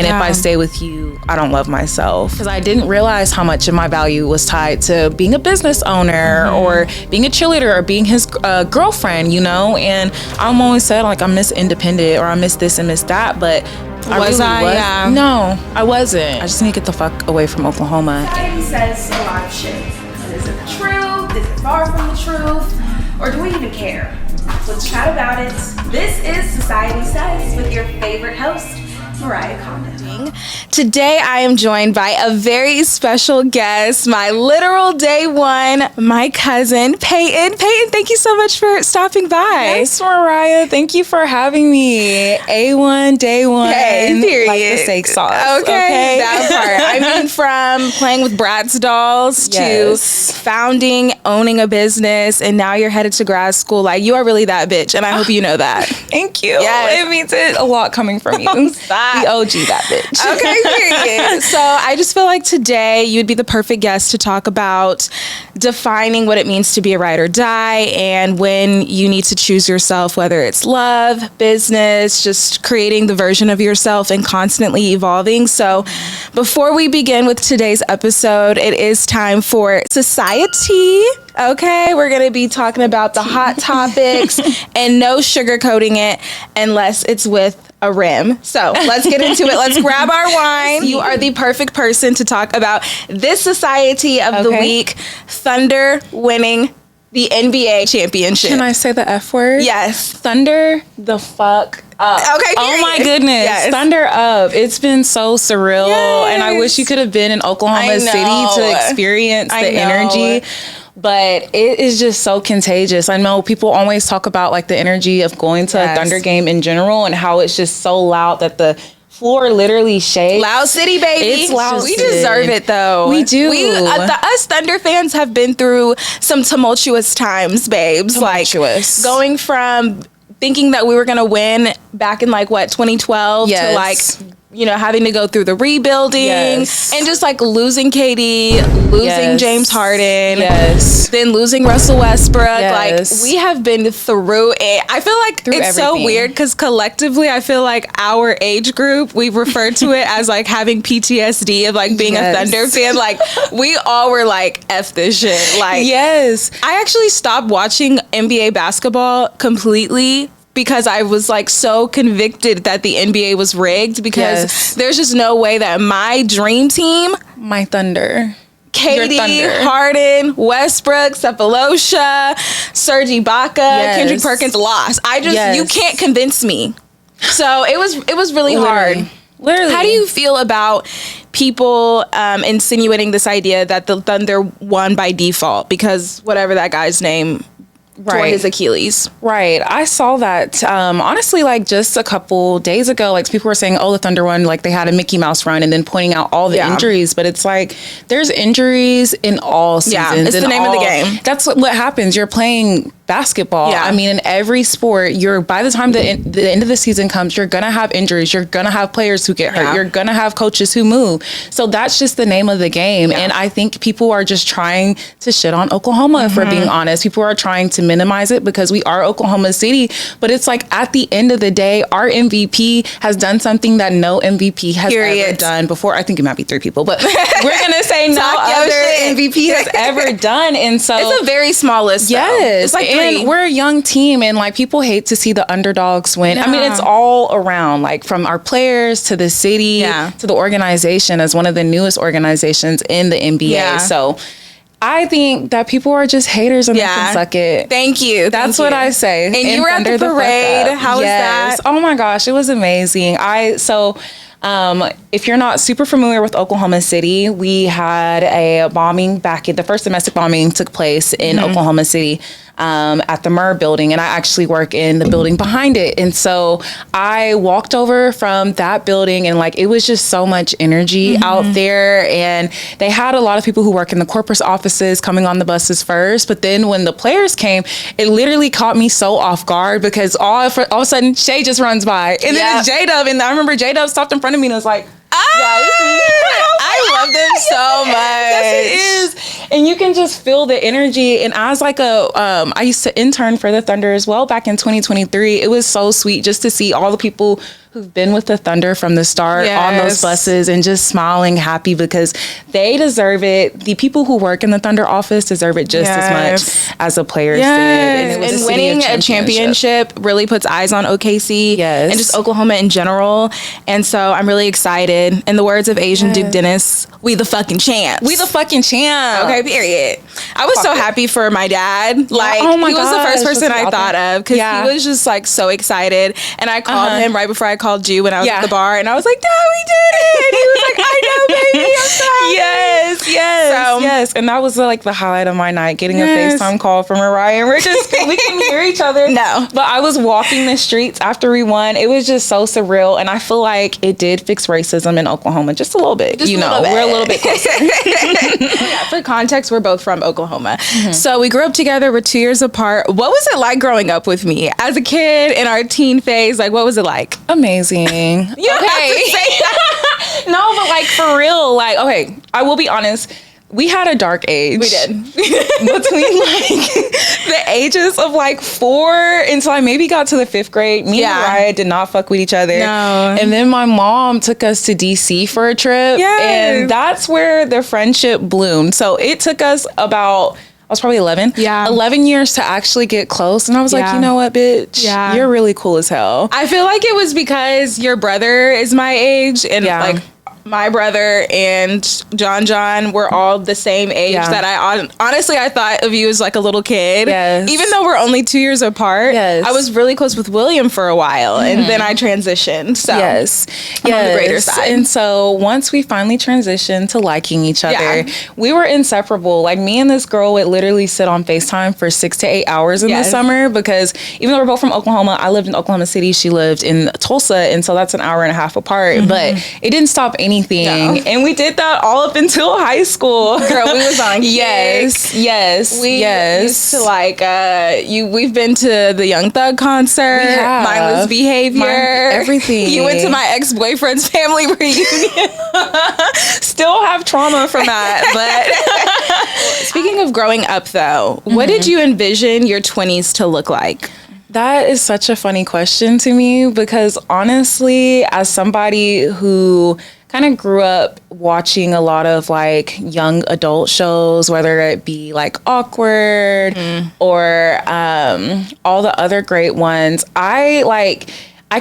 And if I stay with you, I don't love myself. Because I didn't realize how much of my value was tied to being a business owner or being a cheerleader or being his girlfriend, you know? And I'm always said, like, I miss independent or I miss this and miss that. But Yeah. No, I wasn't. I just need to get the fuck away from Oklahoma. Society says a lot of shit. Is it the truth? Is it far from the truth? Or do we even care? Let's chat about it. This is Society Says with your favorite host, Mariah Condon. Today I am joined by a very special guest, my literal day one, my cousin, Peyton. Peyton, thank you so much for stopping by. Yes, Mariah. Thank you for having me. A1, day one. Okay, period. Like the steak sauce. Okay, that part. I mean, from playing with Bratz dolls to founding, owning a business, and now you're headed to grad school. Like, you are really that bitch, and I hope you know that. Thank you. Yes. It means a lot coming from you. The OG, that bitch. Okay, period. So I just feel like today you would be the perfect guest to talk about defining what it means to be a ride or die and when you need to choose yourself, whether it's love, business, just creating the version of yourself and constantly evolving. So before we begin with today's episode, it is time for Society. Okay, we're going to be talking about the hot topics and no sugarcoating it unless it's with a rim. So let's get into it. Let's grab our wine. You are the perfect person to talk about this Society of the week. Thunder winning the NBA championship. Can I say the F word? Yes. Thunder the fuck up. Okay, oh period. my goodness. Yes. Thunder up. It's been so surreal. Yes. And I wish you could have been in Oklahoma City to experience the energy. But it is just so contagious. I know people always talk about like the energy of going to a Thunder game in general and how it's just so loud that the floor literally shakes. Loud City, baby. It's loud. We deserve it, though. We do. Us Thunder fans have been through some tumultuous times, babes. Tumultuous. Like going from thinking that we were gonna win back in 2012 to having to go through the rebuilding and just like losing KD, losing James Harden, then losing Russell Westbrook. Like we have been through it. I feel like it's so weird because collectively I feel like our age group, we refer to it as like having PTSD of like being a Thunder fan. Like we all were like, F this shit. Like I actually stopped watching NBA basketball completely because I was like so convicted that the NBA was rigged because there's just no way that my dream team, my Thunder, KD, Harden, Westbrook, Cephalosha, Serge Ibaka, Kendrick Perkins lost. You can't convince me. So it was really hard. Literally. How do you feel about people insinuating this idea that the Thunder won by default because whatever that guy's name tore his Achilles? Right. I saw that, honestly, like just a couple days ago, like people were saying, oh, the Thunder won, like they had a Mickey Mouse run and then pointing out all the injuries. But it's like, there's injuries in all seasons. Yeah, it's the name of the game. That's what happens. You're playing basketball. Yeah. I mean, in every sport, by the time the end of the season comes, you're going to have injuries. You're going to have players who get hurt. You're going to have coaches who move. So that's just the name of the game. And I think people are just trying to shit on Oklahoma, if we're being honest. People are trying to minimize it because we are Oklahoma City. But it's like at the end of the day, our MVP has done something that no MVP has ever done before. I think it might be 3 people, but we're going to say no other MVP has ever done. And so it's a very small list. Yes. It's like and we're a young team and like people hate to see the underdogs win. I mean, it's all around, like from our players to the city to the organization as one of the newest organizations in the NBA. So I think that people are just haters and they can suck it. Thank you. That's what I say. And you were at the parade. How was that? Oh my gosh, it was amazing. If you're not super familiar with Oklahoma City, we had a bombing the first domestic bombing took place in Oklahoma City at the Murr building, and I actually work in the building behind it. And so I walked over from that building and like, it was just so much energy out there. And they had a lot of people who work in the corporate offices coming on the buses first. But then when the players came, it literally caught me so off guard because all of a sudden Shay just runs by and then it's J-Dub. And I remember J-Dub stopped in front of me and was like, I love them so much. Yes, it is. And you can just feel the energy. And as like I used to intern for the Thunder as well back in 2023. It was so sweet just to see all the people who've been with the Thunder from the start on those buses and just smiling, happy, because they deserve it. The people who work in the Thunder office deserve it just as much as the players did. And winning a championship really puts eyes on OKC and just Oklahoma in general. And so I'm really excited. In the words of Asian Duke Dennis, we the fucking champs. We the fucking champs. Okay, period. I was so happy for my dad. Like, he was the first person I thought of, because he was just like so excited. And I called him right before I called you when I was at the bar, and I was like, Dad, we did it. And he was like, I know, baby. I'm so happy. Yes. And that was like the highlight of my night, getting a FaceTime call from Mariah. And we can hear each other. No. But I was walking the streets after we won. It was just so surreal. And I feel like it did fix racism in Oklahoma just a little bit. We're a little bit closer. For context, we're both from Oklahoma. So we grew up together. We're 2 years apart. What was it like growing up with me as a kid in our teen phase? Like, what was it like? Amazing. You have to say that. No, but like for real, like, okay, I will be honest. We had a dark age. We did. Between like the ages of like 4 until I maybe got to the 5th grade. Me and Mariah did not fuck with each other. No. And then my mom took us to DC for a trip. And that's where the friendship bloomed. So it took us about, I was probably 11. 11 years to actually get close. And I was like, you know what, bitch? You're really cool as hell. I feel like it was because your brother is my age, and like my brother and John were all the same age that I honestly I thought of you as like a little kid. Even though we're only 2 years apart, I was really close with William for a while, and then I transitioned. So I'm on the greater side. And so once we finally transitioned to liking each other, we were inseparable. Like, me and this girl would literally sit on FaceTime for 6 to 8 hours in the summer, because even though we're both from Oklahoma, I lived in Oklahoma City, she lived in Tulsa, and so that's an hour and a half apart. But it didn't stop anything. And we did that all up until high school. Girl, we was on Yes. We used to like we've been to the Young Thug concert, Mindless Behavior, everything. You went to my ex-boyfriend's family reunion. Still have trauma from that. But speaking of growing up though, what did you envision your 20s to look like? That is such a funny question to me, because honestly, as somebody who kind of grew up watching a lot of like young adult shows, whether it be like Awkward or all the other great ones, I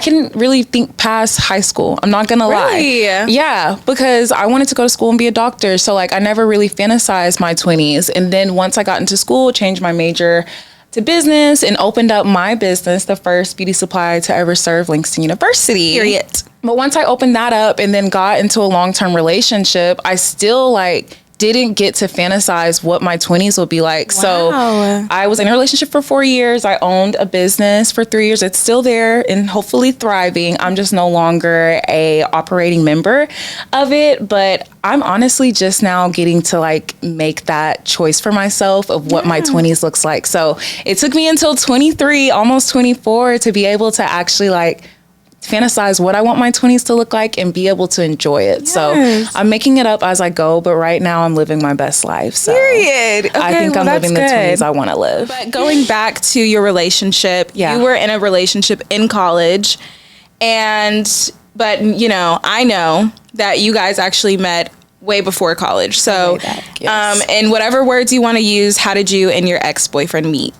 can really think past high school. I'm not gonna lie. Yeah, because I wanted to go to school and be a doctor. So like I never really fantasized my 20s. And then once I got into school, changed my major to business and opened up my business, the first beauty supply to ever serve Langston University. Period. But once I opened that up and then got into a long-term relationship, I still like didn't get to fantasize what my 20s would be like. So I was in a relationship for 4 years. I owned a business for 3 years. It's still there and hopefully thriving. I'm just no longer a operating member of it. But I'm honestly just now getting to like make that choice for myself of what my 20s looks like. So it took me until 23, almost 24, to be able to actually like fantasize what I want my 20s to look like and be able to enjoy it. So I'm making it up as I go, but right now I'm living my best life. So Period. Okay, I think I'm living the 20s I want to live. But going back to your relationship, you were in a relationship in college, but you know, I know that you guys actually met way before college. So in whatever words you want to use, how did you and your ex-boyfriend meet?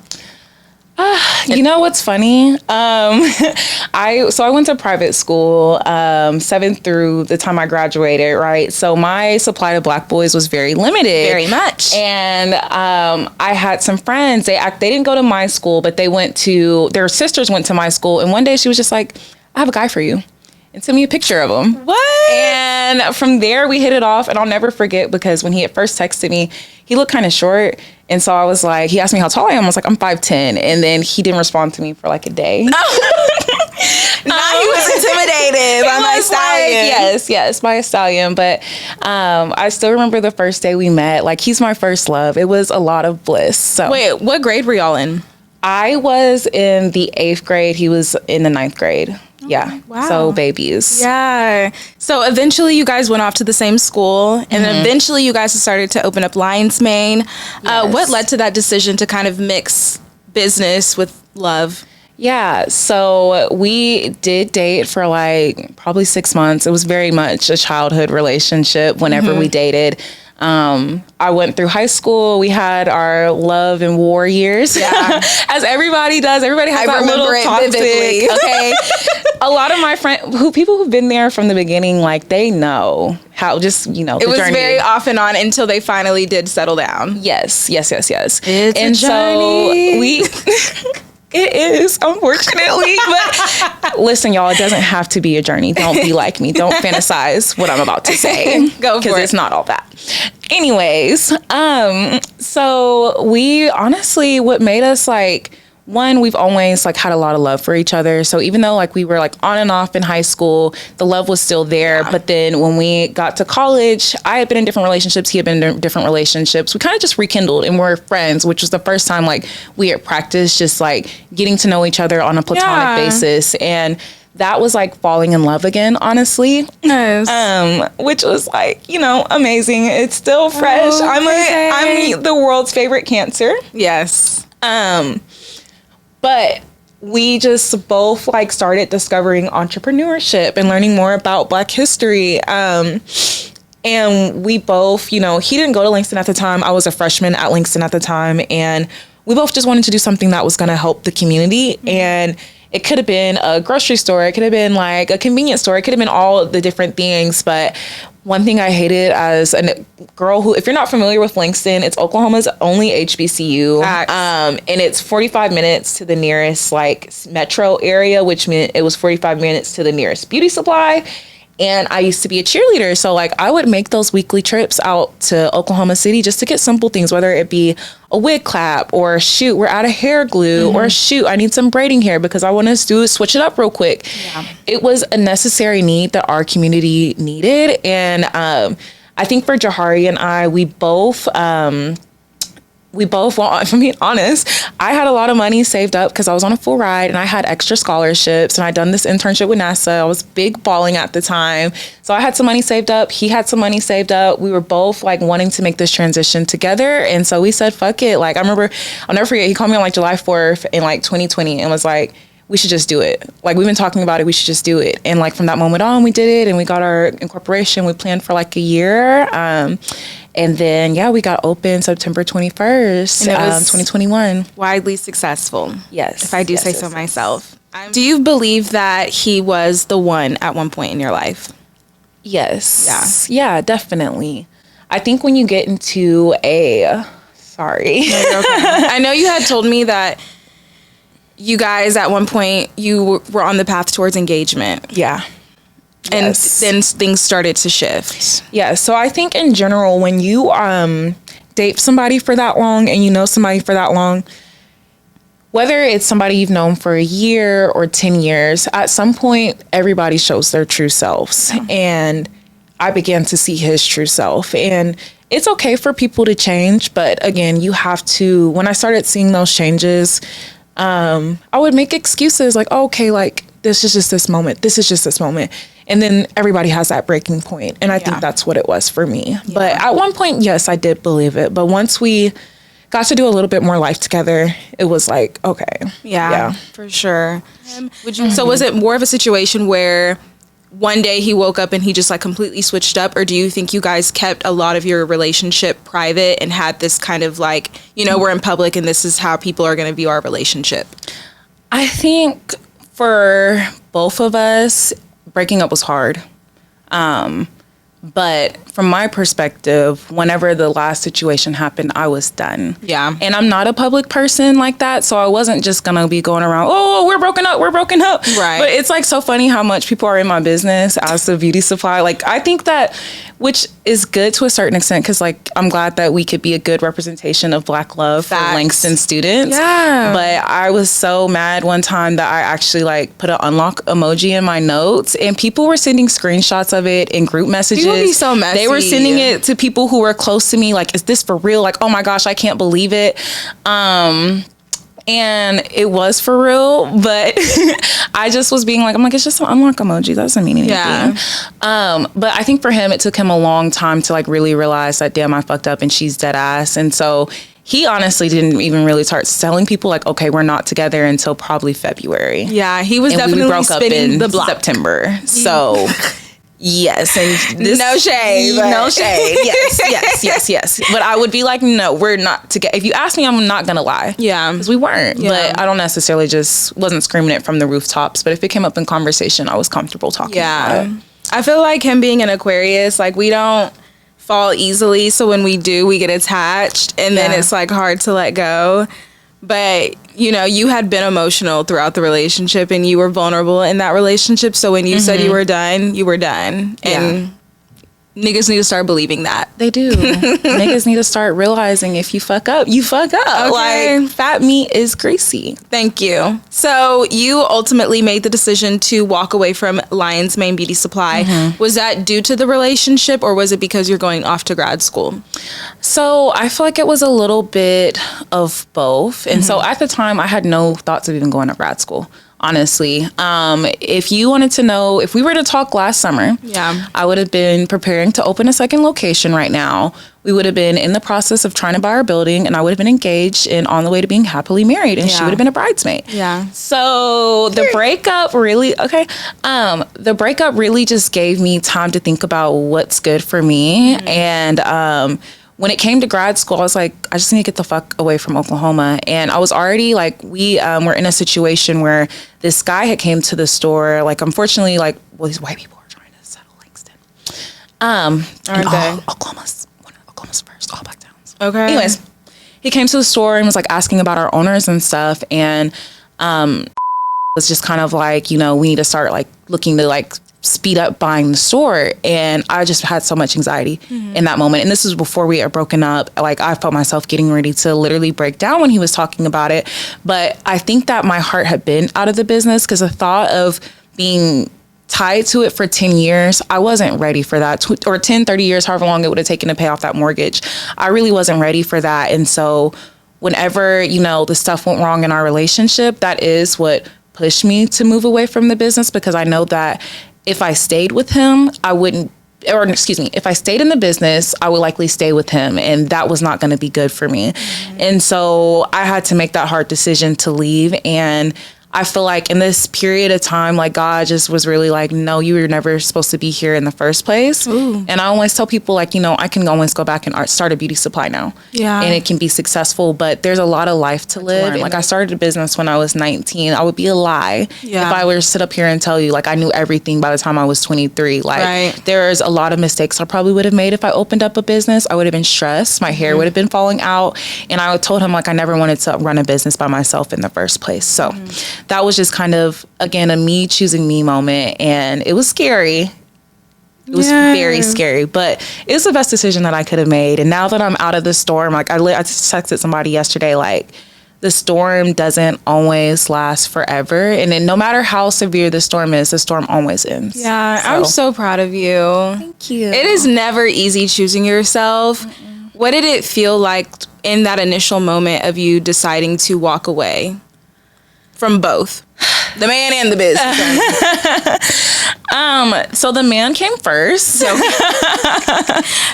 You know what's funny? I went to private school, 7th through the time I graduated, right? So my supply to Black boys was very limited. Very much. And I had some friends, they didn't go to my school, but their sisters went to my school. And one day she was just like, I have a guy for you. And sent me a picture of him. What? And from there we hit it off, and I'll never forget, because when he had first texted me, he looked kind of short. And so I was like, he asked me how tall I am. I was like, I'm 5'10". And then he didn't respond to me for like a day. Now he was intimidated by my stallion. Like, yes, by a stallion. But I still remember the first day we met. Like, he's my first love. It was a lot of bliss. So wait, what grade were y'all in? I was in the 8th grade. He was in the 9th grade. Yeah. Wow. So babies. Yeah. So eventually you guys went off to the same school, and then eventually you guys started to open up Lion's Mane. What led to that decision to kind of mix business with love? Yeah, so we did date for like probably 6 months. It was very much a childhood relationship whenever we dated. I went through high school. We had our love and war years, as everybody does. Everybody has that little toxic. Okay, a lot of my people who've been there from the beginning, like they know how. Just it was journey. Very off and on until they finally did settle down. Yes. It's and a journey. So we. It is, unfortunately. But listen, y'all, it doesn't have to be a journey. Don't be like me. Don't fantasize what I'm about to say. Go for it. Because it's not all that. Anyways, so we honestly, what made us like, one, we've always like had a lot of love for each other. So even though like we were like on and off in high school, the love was still there. Yeah. But then when we got to college, I had been in different relationships. He had been in different relationships. We kind of just rekindled and we're friends, which was the first time like we at practice, just like getting to know each other on a platonic basis. And that was like falling in love again, honestly. Nice. Which was like, amazing. It's still fresh. I'm the world's favorite Cancer. Yes. But we just both like started discovering entrepreneurship and learning more about Black history. And we both, he didn't go to Langston at the time. I was a freshman at Langston at the time. And we both just wanted to do something that was going to help the community. Mm-hmm. And it could have been a grocery store. It could have been like a convenience store. It could have been all the different things. But one thing I hated as a girl who, if you're not familiar with Langston, it's Oklahoma's only HBCU. And it's 45 minutes to the nearest like metro area, which meant it was 45 minutes to the nearest beauty supply. And I used to be a cheerleader. So like I would make those weekly trips out to Oklahoma City just to get simple things, whether it be a wig clap or shoot, we're out of hair glue, or shoot, I need some braiding hair because I want to switch it up real quick. Yeah. It was a necessary need that our community needed. And I think for Jahari and I, we both, well, if I'm being honest, I had a lot of money saved up because I was on a full ride and I had extra scholarships and I'd done this internship with NASA. I was big balling at the time. So I had some money saved up. He had some money saved up. We were both like wanting to make this transition together. And so we said, fuck it. Like, I remember, I'll never forget, he called me on like July 4th in like 2020 and was like, we should just do it. Like, we've been talking about it. We should just do it. And like from that moment on, we did it and we got our incorporation. We planned for like a year. And then, we got open September 21st, 2021. Widely successful. Yes. If I do say so myself. Do you believe that he was the one at one point in your life? Yes. Yeah, definitely. I think when you get into sorry. No, you're okay. I know you had told me that you guys at one point, you were on the path towards engagement. Yeah. And then things started to shift. Yeah. So I think in general, when you date somebody for that long and you know somebody for that long, whether it's somebody you've known for a year or 10 years, at some point, everybody shows their true selves. Yeah. And I began to see his true self. And it's okay for people to change. But again, you have to, when I started seeing those changes, I would make excuses like, oh, okay, like this is just this moment. This is just this moment. And then everybody has that breaking point. And I think that's what it was for me. Yeah. But at one point, yes, I did believe it. But once we got to do a little bit more life together, it was like, okay. Yeah. For sure. So was it more of a situation where one day he woke up and he just like completely switched up? Or do you think you guys kept a lot of your relationship private and had this kind of like, we're in public and this is how people are going to view our relationship? I think for both of us, breaking up was hard. But from my perspective, whenever the last situation happened, I was done. Yeah. And I'm not a public person like that. So I wasn't just going to be going around, oh, we're broken up. Right. But it's like so funny how much people are in my business as a beauty supply. Like, I think that, which is good to a certain extent, because like, I'm glad that we could be a good representation of Black love for Langston students. Yeah. But I was so mad one time that I actually like put an unlock emoji in my notes and people were sending screenshots of it in group messages. People be so messy. They were sending it to people who were close to me. Like, is this for real? Like, oh my gosh, I can't believe it. And it was for real, but I just was being like, I'm like, it's just an unlock emoji. That doesn't mean anything. Yeah. But I think for him, it took him a long time to like really realize that, damn, I fucked up and she's dead ass. And so he honestly didn't even really start telling people like, okay, we're not together until probably February. Yeah, he was definitely we broke up in the block. September. So yes, and this, no shade. No shade. Yes. But I would be like, no, we're not together. If you ask me, I'm not gonna lie. Yeah, because we weren't. Yeah. But I don't necessarily wasn't screaming it from the rooftops. But if it came up in conversation, I was comfortable talking about it. I feel like him being an Aquarius, like we don't fall easily, so when we do, we get attached, and then it's like hard to let go. But you know, you had been emotional throughout the relationship, and you were vulnerable in that relationship. So when you said you were done, and niggas need to start believing that. They do. Niggas need to start realizing if you fuck up, you fuck up. Okay. Like, fat meat is greasy. Thank you. So you ultimately made the decision to walk away from Lion's Mane Beauty Supply. Was that due to the relationship, or was it because you're going off to grad school? So I feel like it was a little bit of both. And so at the time, I had no thoughts of even going to grad school. Honestly, if you wanted to know, if we were to talk last summer, I would have been preparing to open a second location right now. We would have been in the process of trying to buy our building, and I would have been engaged and on the way to being happily married, and she would have been a bridesmaid. So the breakup really just gave me time to think about what's good for me. And when it came to grad school, I was like, I just need to get the fuck away from Oklahoma. And I was already like, we were in a situation where this guy had came to the store. Like, unfortunately, like, well, these white people are trying to settle Langston. Aren't they? Oklahoma's first, all black towns. Okay. Anyways, he came to the store and was like asking about our owners and stuff. And was just kind of like, you know, we need to start like looking to like speed up buying the store. And I just had so much anxiety in that moment. And this was before we had broken up. Like, I felt myself getting ready to literally break down when he was talking about it. But I think that my heart had been out of the business, because the thought of being tied to it for 10 years, I wasn't ready for that. Or 10, 30 years, however long it would have taken to pay off that mortgage. I really wasn't ready for that. And so whenever, you know, the stuff went wrong in our relationship, that is what pushed me to move away from the business, because I know that if I stayed with him, if I stayed in the business, I would likely stay with him, and that was not going to be good for me. And so I had to make that hard decision to leave. And I feel like in this period of time, like, God just was really like, no, you were never supposed to be here in the first place. Ooh. And I always tell people, like, you know, I can always go back and start a beauty supply now. Yeah. And it can be successful, but there's a lot of life to live. Like, I started a business when I was 19. I would be a lie if I were to sit up here and tell you, like, I knew everything by the time I was 23. Like, there's a lot of mistakes I probably would have made if I opened up a business. I would have been stressed. My hair would have been falling out. And I told him, like, I never wanted to run a business by myself in the first place. So that was just kind of, again, a me choosing me moment. And it was scary. It was very scary, but it's the best decision that I could have made. And now that I'm out of the storm, like, I just texted somebody yesterday, like, the storm doesn't always last forever. And then no matter how severe the storm is, the storm always ends. Yeah, so. I'm so proud of you. Thank you. It is never easy choosing yourself. What did it feel like in that initial moment of you deciding to walk away from both the man and the business? So the man came first.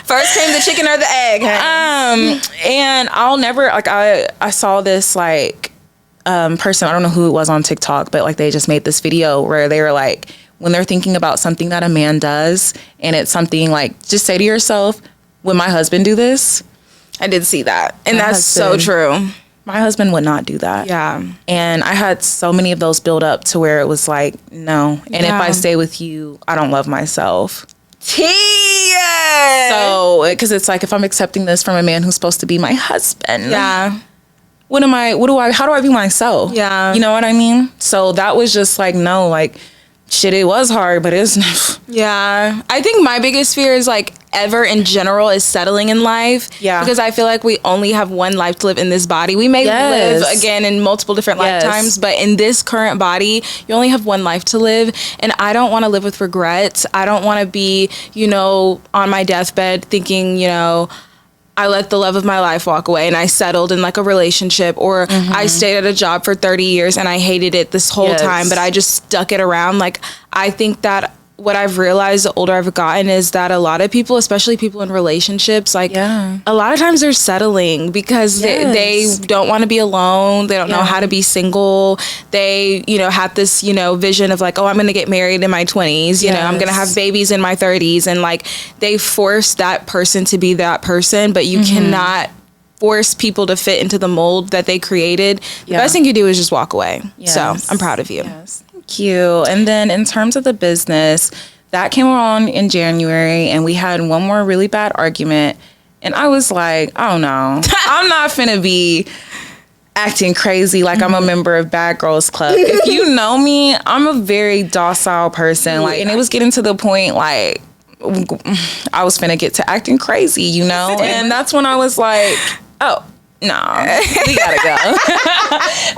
First came the chicken or the egg? And I'll never, like, I saw this, like, person, I don't know who it was on TikTok, but, like, they just made this video where they were like, when they're thinking about something that a man does, and it's something like, just say to yourself, would my husband do this? I did see that. And that's so true. My husband would not do that. Yeah. And I had so many of those build up to where it was like, no. And if I stay with you, I don't love myself. Tia! So, because it's like, if I'm accepting this from a man who's supposed to be my husband. Yeah. How do I view myself? Yeah. You know what I mean? So that was just like, no, like, shit, it was hard, but it's... Yeah. I think my biggest fear is, like, ever in general is settling in life. Yeah. Because I feel like we only have one life to live in this body. We may live again in multiple different lifetimes, but in this current body, you only have one life to live. And I don't want to live with regrets. I don't want to be, you know, on my deathbed thinking, you know, I let the love of my life walk away and I settled in, like, a relationship, or I stayed at a job for 30 years and I hated it this whole time, but I just stuck it around. Like, I think that what I've realized the older I've gotten is that a lot of people, especially people in relationships, like a lot of times they're settling because they don't want to be alone. They don't know how to be single. They, you know, have this, you know, vision of like, oh, I'm going to get married in my 20s. You know, I'm going to have babies in my 30s. And like they force that person to be that person, but you cannot force people to fit into the mold that they created. The best thing you do is just walk away. So I'm proud of you. Thank you. And then in terms of the business, that came on in January, and we had one more really bad argument. And I was like, oh no, I'm not finna be acting crazy like I'm a member of Bad Girls Club. If you know me, I'm a very docile person. Like, and it was getting to the point like I was finna get to acting crazy, you know? And that's when I was like, oh, no, we gotta go.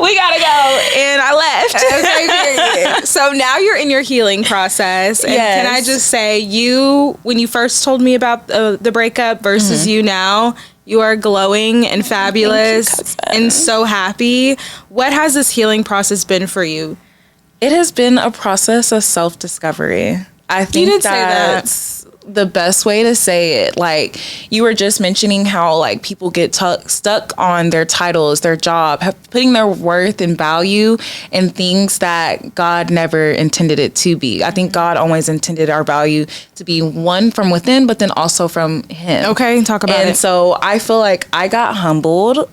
We gotta go. And I left. So now you're in your healing process. And can I just say, when you first told me about the breakup versus you now, you are glowing and fabulous and so happy. What has this healing process been for you? It has been a process of self-discovery. I think that's the best way to say it. Like, you were just mentioning how like people get stuck on their titles, their job, putting their worth and value in things that God never intended it to be. I think God always intended our value to be one from within, but then also from Him. Okay, talk about it. And so I feel like I got humbled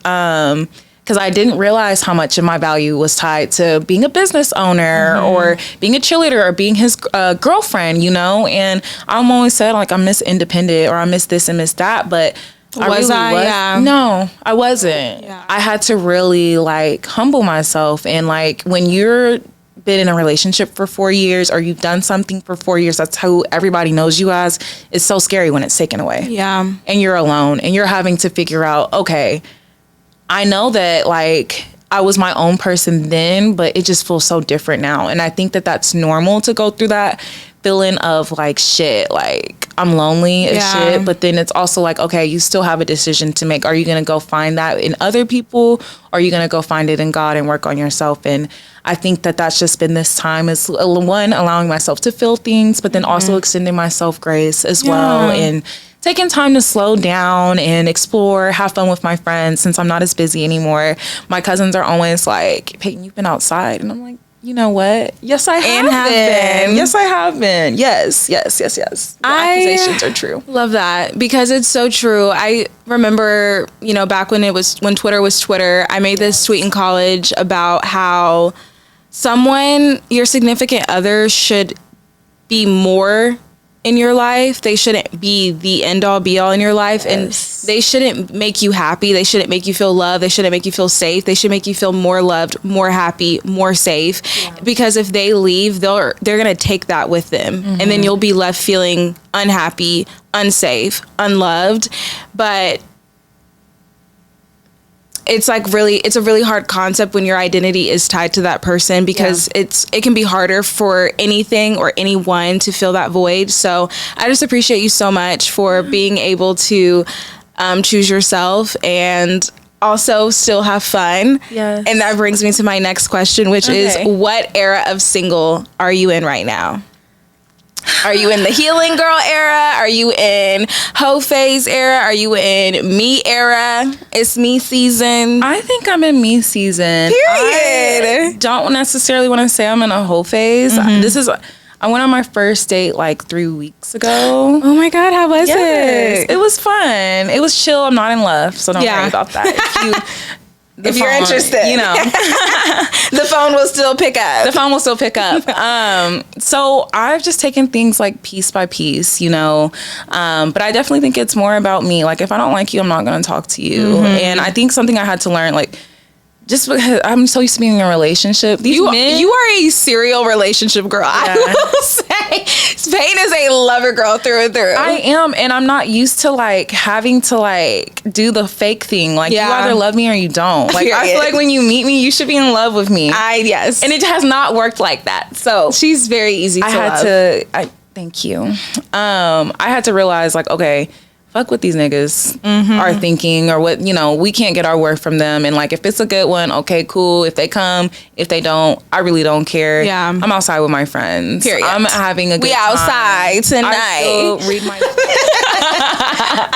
because I didn't realize how much of my value was tied to being a business owner or being a cheerleader or being his girlfriend, you know? And I'm always said, like, I miss independent or I miss this and miss that. But no, I wasn't. Yeah. I had to really, like, humble myself. And, like, when you're been in a relationship for 4 years or you've done something for 4 years, that's who everybody knows you as, it's so scary when it's taken away. Yeah. And you're alone and you're having to figure out, okay, I know that like I was my own person then, but it just feels so different now. And I think that that's normal to go through that feeling of like, shit, like I'm lonely as shit. But then it's also like, okay, you still have a decision to make. Are you going to go find that in other people? Or are you going to go find it in God and work on yourself? And I think that that's just been this time is one, allowing myself to feel things, but then also extending myself grace as well. And taking time to slow down and explore, have fun with my friends since I'm not as busy anymore. My cousins are always like, Peyton, you've been outside. And I'm like, you know what? Yes, I have been. Yes, I have been. Yes. The accusations are true. Love that because it's so true. I remember, you know, back when Twitter was Twitter, I made this tweet in college about how your significant other should be more in your life. They shouldn't be the end all be all in your life. And they shouldn't make you happy. They shouldn't make you feel loved. They shouldn't make you feel safe. They should make you feel more loved, more happy, more safe. Because if they leave, they're going to take that with them. And then you'll be left feeling unhappy, unsafe, unloved. But it's like it's a really hard concept when your identity is tied to that person because it can be harder for anything or anyone to fill that void. So I just appreciate you so much for being able to choose yourself and also still have fun. Yes. And that brings me to my next question, which is what era of single are you in right now? Are you in the healing girl era? Are you in hoe phase era? Are you in me era? It's me season. I think I'm in me season. Period. I don't necessarily want to say I'm in a hoe phase. I went on my first date like 3 weeks ago. Oh my God, how was it? It was fun. It was chill. I'm not in love, so don't worry about that. If you're interested, you know, the phone will still pick up. So I've just taken things like piece by piece, you know, but I definitely think it's more about me. Like, if I don't like you, I'm not going to talk to you. And I think something I had to learn, like, just because I'm so used to being in a relationship. You are a serial relationship girl. Yeah. I will say, Peyton is a lover girl through and through. I am, and I'm not used to like having to like do the fake thing. Like you either love me or you don't. Like I feel like when you meet me, you should be in love with me. Yes, and it has not worked like that. So she's very easy to love. Thank you. I had to realize like, okay, fuck what these niggas are thinking or what, we can't get our worth from them. And like, if it's a good one, okay, cool. If they come, if they don't, I really don't care. Yeah. I'm outside with my friends. Period. I'm having a good We time. outside tonight. I still read my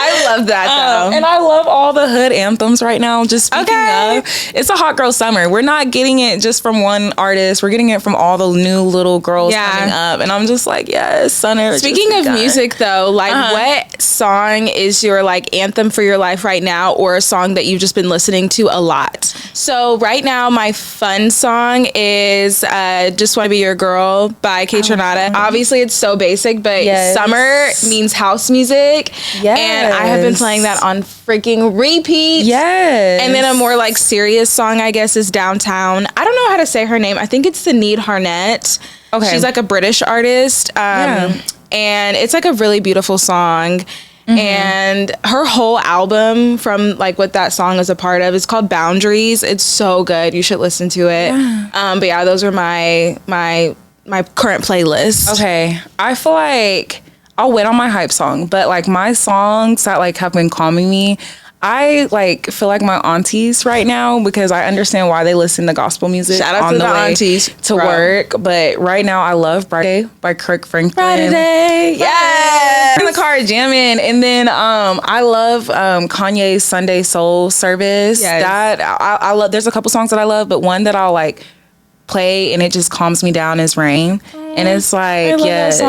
I love that though. and I love all the hood anthems right now. Just speaking of, it's a hot girl summer. We're not getting it just from one artist. We're getting it from all the new little girls coming up. And I'm just like, yes, summer. Speaking of music though, like what song is your like anthem for your life right now, or a song that you've just been listening to a lot? So right now my fun song is Just Want to Be Your Girl by K Tronada. Obviously it's so basic, but summer means house music. And I have been playing that on freaking repeat. Yes. And then a more like serious song, I guess, is Downtown. I don't know how to say her name. I think it's Sinead Harnett. Okay. She's like a British artist. And it's like a really beautiful song. And her whole album from like what that song is a part of is called Boundaries. It's so good. You should listen to it. But yeah, those are my current playlist. Okay. I feel like I'll wait on my hype song, but like my songs that like have been calming me, I like feel like my aunties right now because I understand why they listen to gospel music. Shout out on to the way aunties to work. But right now I love Brighter Day by Kirk Franklin. Brighter Day, yes. In the car jamming. And then I love Kanye's Sunday Soul Service. Yes. That I love. There's a couple songs that I love, but one that I'll like play and it just calms me down is Rain. And it's like, yes,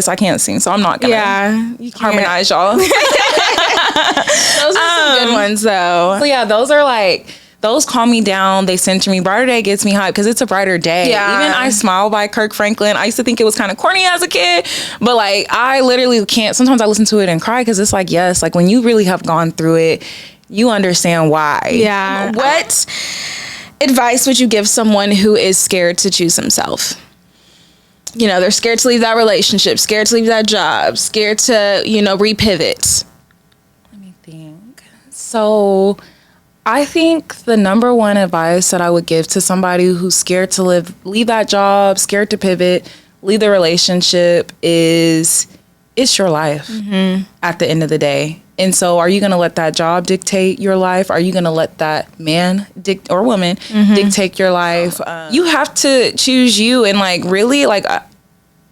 I can't sing, so I'm not gonna harmonize y'all. Those are some good ones though. So yeah, those calm me down. They center me. Brighter Day gets me hyped because it's a brighter day. Yeah. Even I Smile by Kirk Franklin. I used to think it was kind of corny as a kid, but like I literally can't. Sometimes I listen to it and cry because it's like, yes, like when you really have gone through it, you understand why. Yeah. What advice would you give someone who is scared to choose himself? They're scared to leave that relationship, scared to leave that job, scared to, repivot. Let me think. So I think the number one advice that I would give to somebody who's scared to leave that job, scared to pivot, leave the relationship is it's your life at the end of the day. And so are you going to let that job dictate your life? Are you going to let that man or woman dictate your life? You have to choose you. And like, really, like, I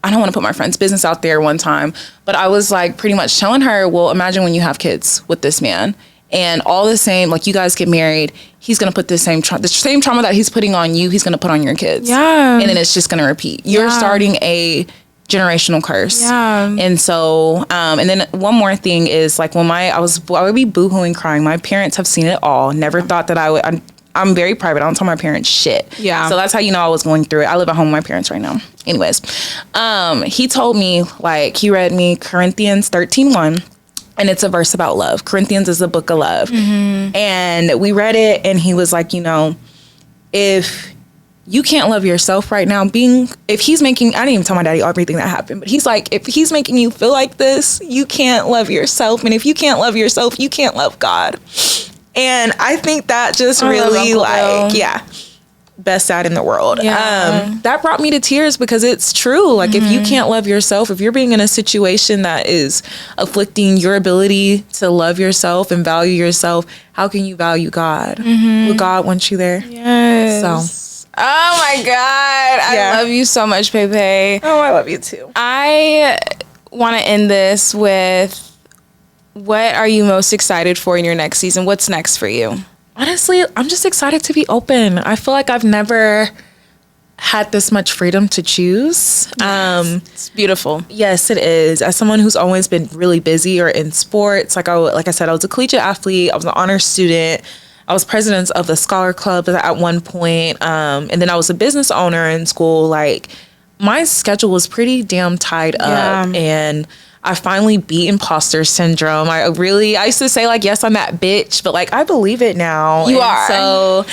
don't want to put my friend's business out there one time, but I was like pretty much telling her, well, imagine when you have kids with this man and all the same, like you guys get married, he's going to put the same trauma that he's putting on you, he's going to put on your kids. Yeah. And then it's just going to repeat. You're starting a generational curse. Yeah. And so, and then one more thing is like when I would be boohooing crying. My parents have seen it all. Never thought that I would. I'm very private. I don't tell my parents shit. Yeah. So that's how I was going through it. I live at home with my parents right now. Anyways, he told me, like, he read me Corinthians 13:1. And it's a verse about love. Corinthians is a book of love. And we read it and he was like, if you can't love yourself right now, if he's making, I didn't even tell my daddy everything that happened, but he's like, if he's making you feel like this, you can't love yourself. And if you can't love yourself, you can't love God. And I think that just really best dad in the world. Yeah. That brought me to tears because it's true. Like if you can't love yourself, if you're being in a situation that is afflicting your ability to love yourself and value yourself, how can you value God? Will God want you there? Yes. So. Oh my God. I love you so much, Pepe. Oh, I love you too. I want to end this with, what are you most excited for in your next season? What's next for you? Honestly, I'm just excited to be open. I feel like I've never had this much freedom to choose. It's beautiful. Yes, it is. As someone who's always been really busy or in sports, like I said, I was a collegiate athlete. I was an honor student. I was president of the Scholar Club at one point. And then I was a business owner in school. Like, my schedule was pretty damn tied up. And I finally beat imposter syndrome. I used to say, like, yes, I'm that bitch. But, like, I believe it now. You are. So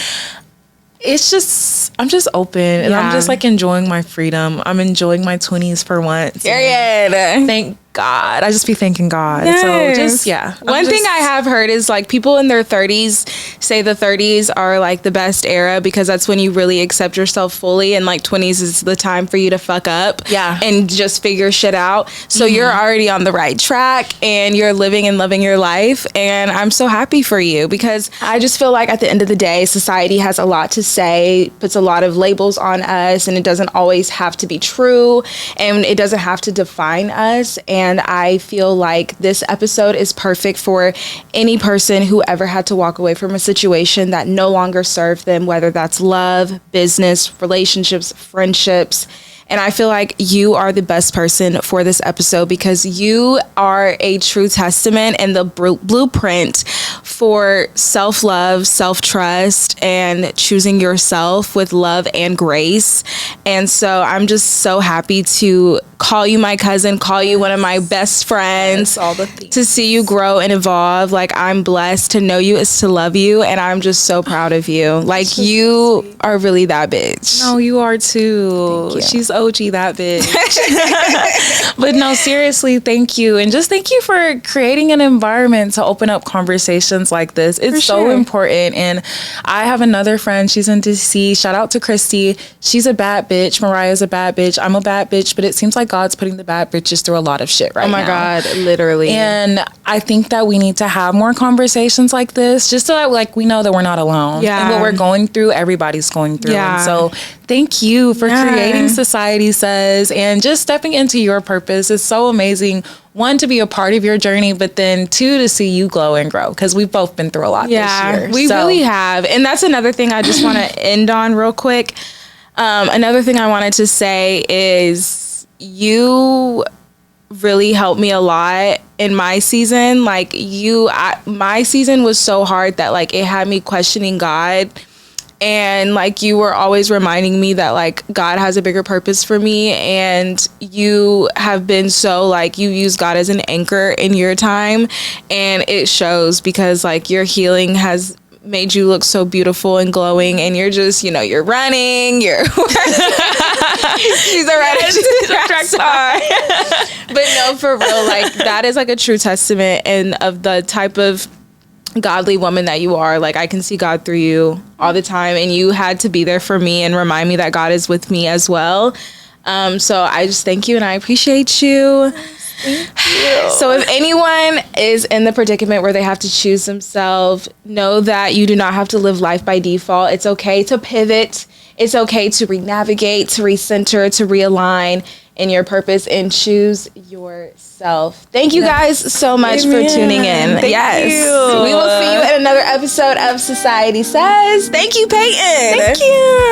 it's just, I'm just open. And I'm just, like, enjoying my freedom. I'm enjoying my 20s for once. Period. Thank God. I just be thanking God. Yes. So just, yeah. One thing I have heard is like people in their 30s say the 30s are like the best era because that's when you really accept yourself fully, and like 20s is the time for you to fuck up and just figure shit out. So you're already on the right track and you're living and loving your life, and I'm so happy for you because I just feel like at the end of the day, society has a lot to say, puts a lot of labels on us, and it doesn't always have to be true, and it doesn't have to define us. And I feel like this episode is perfect for any person who ever had to walk away from a situation that no longer served them, whether that's love, business, relationships, friendships. And I feel like you are the best person for this episode because you are a true testament and the blueprint for self-love, self-trust, and choosing yourself with love and grace. And so I'm just so happy to call you my cousin, call you one of my best friends, all the things. To see you grow and evolve. Like, I'm blessed. To know you is to love you, and I'm just so proud of you. Like, you are really that bitch. No, you are too. You. She's OG that bitch. But no, seriously, thank you. And just thank you for creating an environment to open up conversations like this. It's so important. And I have another friend, she's in DC. Shout out to Christy. She's a bad bitch. Mariah's a bad bitch. I'm a bad bitch. But it seems like God's putting the bad bitches through a lot of shit right now. Oh my God, literally. And I think that we need to have more conversations like this just so that like we know that we're not alone. Yeah. And what we're going through, everybody's going through. Yeah. And so thank you for creating Society Says and just stepping into your purpose. It's so amazing. One, to be a part of your journey, but then two, to see you glow and grow because we've both been through a lot this year. We really have. And that's another thing I just want to end on real quick. Another thing I wanted to say is you really helped me a lot in my season. Like my season was so hard that like it had me questioning God. And like you were always reminding me that like God has a bigger purpose for me, and you have been so like you use God as an anchor in your time, and it shows because like your healing has made you look so beautiful and glowing, and you're just, you know, you're running, you're she's a track star. But no, for real, like that is like a true testament and of the type of godly woman that you are. Like I can see God through you all the time, and you had to be there for me and remind me that God is with me as well. So I just thank you and I appreciate you. Thank you. So if anyone is in the predicament where they have to choose themselves, know that you do not have to live life by default. It's okay to pivot. It's okay to re-navigate, to recenter, to realign in your purpose and choose yourself. Thank you guys so much for tuning in. Thank you. We will see you in another episode of Society Says. Thank you, Peyton. Thank you.